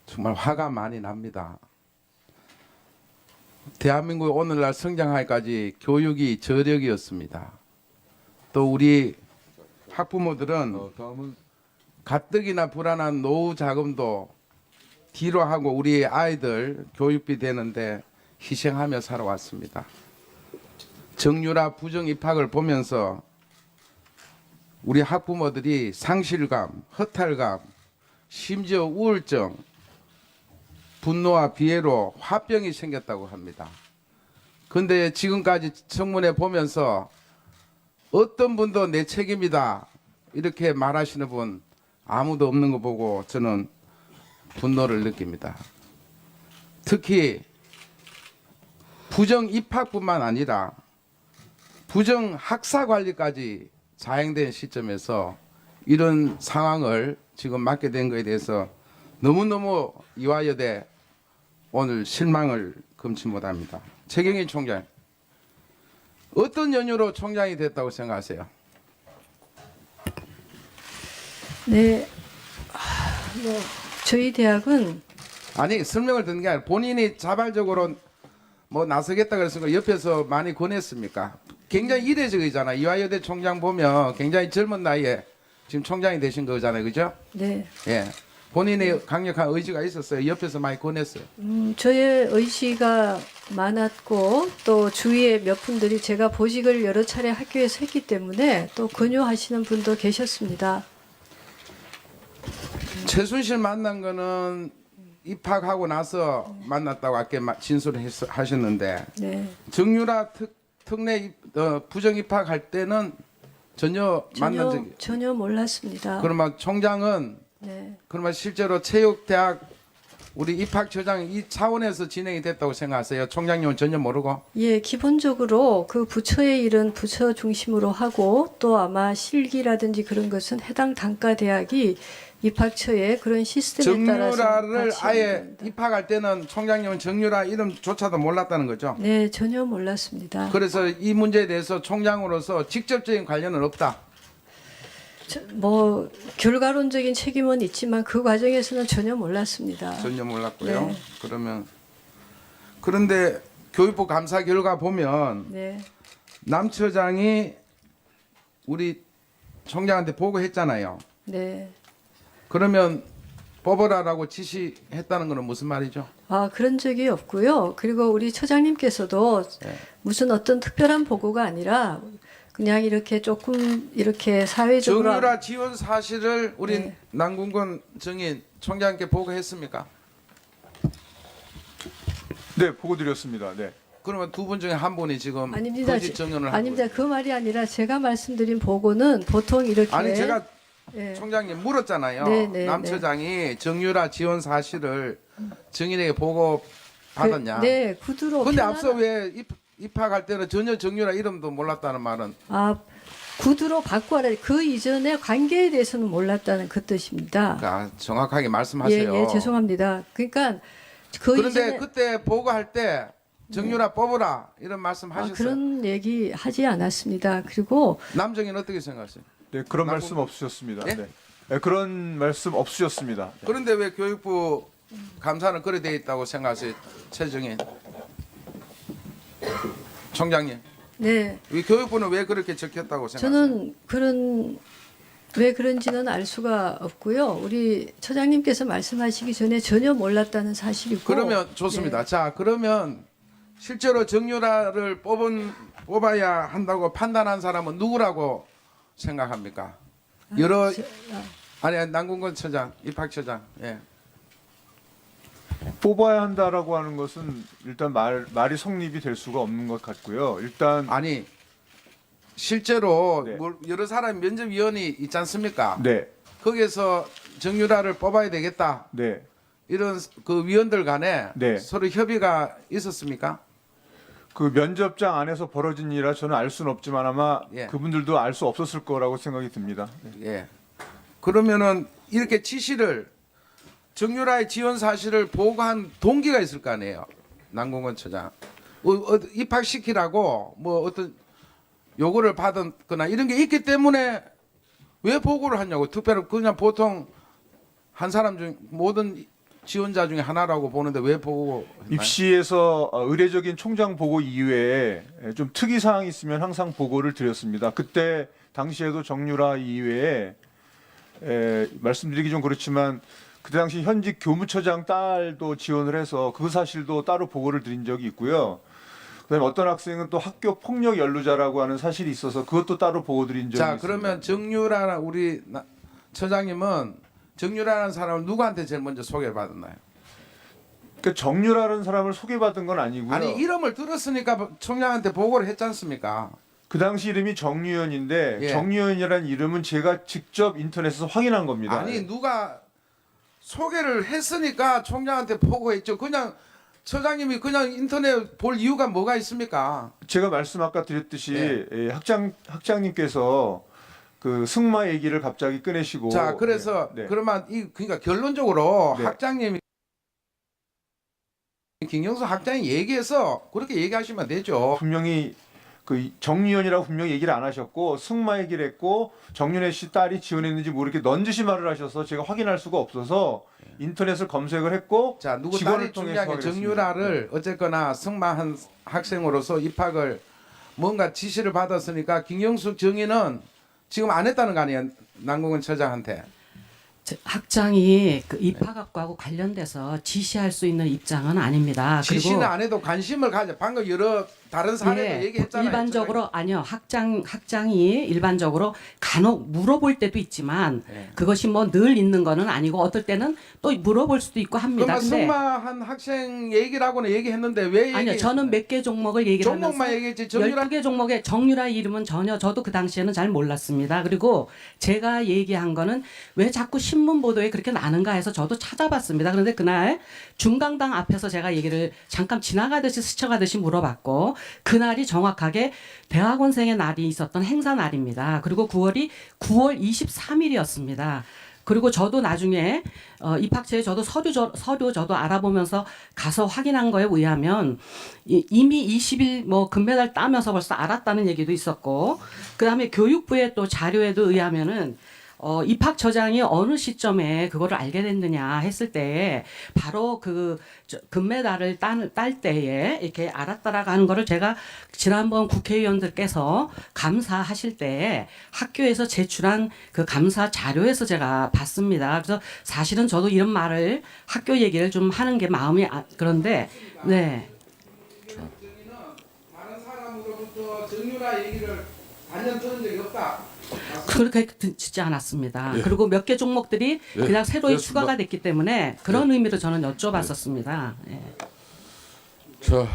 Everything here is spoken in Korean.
정말 화가 많이 납니다. 대한민국이 오늘날 성장하기까지 교육이 저력이었습니다. 또 우리 학부모들은 가뜩이나 불안한 노후 자금도 뒤로 하고 우리 아이들 교육비 되는데 희생하며 살아왔습니다. 정유라 부정 입학을 보면서 우리 학부모들이 상실감, 허탈감, 심지어 우울증, 분노와 비애로 화병이 생겼다고 합니다. 그런데 지금까지 청문회 보면서 어떤 분도 내 책임이다 이렇게 말하시는 분 아무도 없는 거 보고 저는 분노를 느낍니다. 특히 부정 입학뿐만 아니라 부정 학사 관리까지 자행된 시점에서 이런 상황을 지금 맞게 된 것에 대해서 너무너무 이화여대 오늘 실망을 금치 못합니다. 최경희 총장, 어떤 연유로 총장이 됐다고 생각하세요? 네, 뭐 저희 대학은 아니 설명을 듣는 게 아니라 본인이 자발적으로 뭐 나서겠다 그래서 옆에서 많이 권했습니까? 굉장히 이례적이잖아. 이화여대 총장 보면 굉장히 젊은 나이에 지금 총장이 되신 거잖아요, 그죠? 네, 예. 본인의 강력한 의지가 있었어요. 옆에서 많이 권했어요. 저의 의지가 많았고 또 주위에 몇 분들이 제가 보직을 여러 차례 학교에서 했기 때문에 또 권유하시는 분도 계셨습니다. 최순실 만난 거는 입학하고 나서 만났다고 아까 진술하셨는데 네, 정유라 특례 부정 입학할 때는 전혀 만난 적이 전혀 몰랐습니다. 그러면 총장은 네, 그러면 실제로 체육대학 우리 입학처장 이 차원에서 진행이 됐다고 생각하세요? 총장님은 전혀 모르고? 예, 기본적으로 그 부처의 일은 부처 중심으로 하고 또 아마 실기라든지 그런 것은 해당 단과 대학이 입학처의 그런 시스템에 따라서 정유라를 같이 아예 하는 겁니다. 입학할 때는 총장님은 정유라 이름조차도 몰랐다는 거죠? 네, 전혀 몰랐습니다. 그래서 이 문제에 대해서 총장으로서 직접적인 관련은 없다. 뭐 결과론적인 책임은 있지만 그 과정에서는 전혀 몰랐습니다. 전혀 몰랐고요. 네. 그런데 교육부 감사 결과 보면 네, 남 처장이 우리 총장한테 보고했잖아요. 네. 그러면 뽑아라라고 지시했다는 것은 무슨 말이죠? 아, 그런 적이 없고요. 그리고 우리 처장님께서도 네. 무슨 어떤 특별한 보고가 아니라 그냥 이렇게 조금 이렇게 사회적으로 정유라 지원 사실을 우리 네. 남궁건 정인 총장께 보고했습니까? 네, 보고 드렸습니다. 네. 그러면 두 분 중에 한 분이 지금 아닙니다. 거짓 정연을 하고 아닙니다. 그 말이 아니라 제가 말씀드린 보고는 보통 이렇게 아니 제가 예. 총장님 물었잖아요. 네, 네, 남 네. 처장이 정유라 지원 사실을 정인에게 보고 받았냐? 네, 구두로 근데 편안한- 앞서 왜 입학할 때는 전혀 정유라 이름도 몰랐다는 말은 아, 구두로 바꿔라. 그 이전의 관계에 대해서는 몰랐다는 그 뜻입니다. 그러니까 정확하게 말씀하세요. 예, 예, 죄송합니다. 그러니까 그 그런데 이전에 그때 보고할 때 정유라 뽑으라 이런 말씀 하셨어요. 그런 얘기 하지 않았습니다. 그리고 남정인 어떻게 생각하세요? 네, 그런 나무- 말씀 없으셨습니다. 예? 네. 네, 그런 말씀 없으셨습니다. 네. 그런데 왜 교육부 감사는 그래 돼 있다고 생각하세요? 최정인 총장님. 네, 이 교육부는 왜 그렇게 적혔다고 생각하세요? 저는 그런 왜 그런지는 알 수가 없고요. 우리 처장님께서 말씀하시기 전에 전혀 몰랐다는 사실이고. 그러면 좋습니다. 자, 그러면 실제로 정유라를 뽑아야 한다고 판단한 사람은 누구라고 생각합니까? 여러 아니 남궁건 처장, 입학처장. 예. 뽑아야 한다라고 하는 것은 일단 말이 성립이 될 수가 없는 것 같고요. 일단 아니 실제로 네. 여러 사람 면접위원이 있지 않습니까? 네, 거기에서 정유라를 뽑아야 되겠다. 네, 이런 그 위원들 간에 네. 서로 협의가 있었습니까? 그 면접장 안에서 벌어진 일이라 저는 알 수는 없지만 아마 예. 그분들도 알 수 없었을 거라고 생각이 듭니다. 네. 예. 그러면은 이렇게 지시를 정유라의 지원 사실을 보고한 동기가 있을 거 아니에요. 남궁건 처장. 입학시키라고 뭐 어떤 요구를 받았거나 이런 게 있기 때문에 왜 보고를 하냐고. 특별히 그냥 보통 한 사람 중 모든 지원자 중에 하나라고 보는데 왜 보고 입시에서 의례적인 총장 보고 이외에 좀 특이 사항이 있으면 항상 보고를 드렸습니다. 그때 당시에도 정유라 이외에 말씀드리기 좀 그렇지만 그때 당시 현직 교무처장 딸도 지원을 해서 그 사실도 따로 보고를 드린 적이 있고요. 그다음에 어떤 학생은 또 학교 폭력 연루자라고 하는 사실이 있어서 그것도 따로 보고 드린 적이 자 있습니다. 그러면 정유라 우리 처장님은 정유라라는 사람을 누구한테 제일 먼저 소개받았나요? 그러니까 정유라는 사람을 소개받은 건 아니고요. 아니 이름을 들었으니까 총장한테 보고를 했지 않습니까? 그 당시 이름이 정유현인데 예. 정유현이라는 이름은 제가 직접 인터넷에서 확인한 겁니다. 아니 누가 소개를 했으니까 총장한테 보고했죠. 그냥 처장님이 그냥 인터넷 볼 이유가 뭐가 있습니까? 제가 말씀 아까 드렸듯이 예. 학장님께서 그 승마 얘기를 갑자기 꺼내시고 자 그래서 네. 그러면 그러니까 결론적으로 네. 학장님이 김경수 학장이 얘기해서 그렇게 얘기하시면 되죠. 분명히 그 정유현이라고 분명히 얘기를 안 하셨고 승마 얘기를 했고 정윤혜 씨 딸이 지원했는지 뭐 이렇게 넌지시 말을 하셔서 제가 확인할 수가 없어서 인터넷을 검색을 했고 자 누구 직원을 딸이 통해서 중요하게 확인했습니다. 정유라를 어쨌거나 승마한 학생으로서 입학을 뭔가 지시를 받았으니까 김경수 정의는 지금 안 했다는 거 아니에요? 남궁은 처장한테. 학장이 그 입학학과하고 관련돼서 지시할 수 있는 입장은 아닙니다. 지시는 안 해도 관심을 가져. 방금 여러 다른 사례도 얘기했잖아요. 일반적으로 아니요. 학장이 일반적으로 간혹 물어볼 때도 있지만 네. 그것이 뭐 늘 있는 거는 아니고 어떨 때는 또 물어볼 수도 있고 합니다. 그러면 승마한 학생 얘기라고는 얘기했는데 왜 아니요. 얘기? 저는 몇 개 종목을 얘기를 종목만 하면서 얘기했지. 정유라 12개 종목에 정유라 이름은 전혀 저도 그 당시에는 잘 몰랐습니다. 그리고 제가 얘기한 거는 왜 자꾸 신문 보도에 그렇게 나는가 해서 저도 찾아봤습니다. 그런데 그날 중강당 앞에서 제가 얘기를 잠깐 지나가듯이 스쳐가듯이 물어봤고 그날이 정확하게 대학원생의 날이 있었던 행사 날입니다. 그리고 9월 23일이었습니다. 그리고 저도 나중에 입학처에 저도 서류 저도 알아보면서 가서 확인한 거에 의하면 이미 20일 뭐 금메달 따면서 벌써 알았다는 얘기도 있었고 그다음에 교육부의 또 자료에도 의하면은 입학처장이 어느 시점에 그거를 알게 됐느냐 했을 때 바로 그 금메달을 딸 때에 이렇게 알았다라고 하는 거를 제가 지난번 국회의원들께서 감사하실 때 학교에서 제출한 그 감사 자료에서 제가 봤습니다. 그래서 사실은 저도 이런 말을 학교 얘기를 좀 하는 게 마음이 그런데 네. 다른 사람으로부터 정유라 얘기를 단연 들은 적이 없다. 그렇게 듣지 않았습니다. 예. 그리고 몇 개 종목들이 예, 그냥 새로이 그렇습니다. 추가가 됐기 때문에 그런 의미로 저는 여쭤봤었습니다. 예. 자,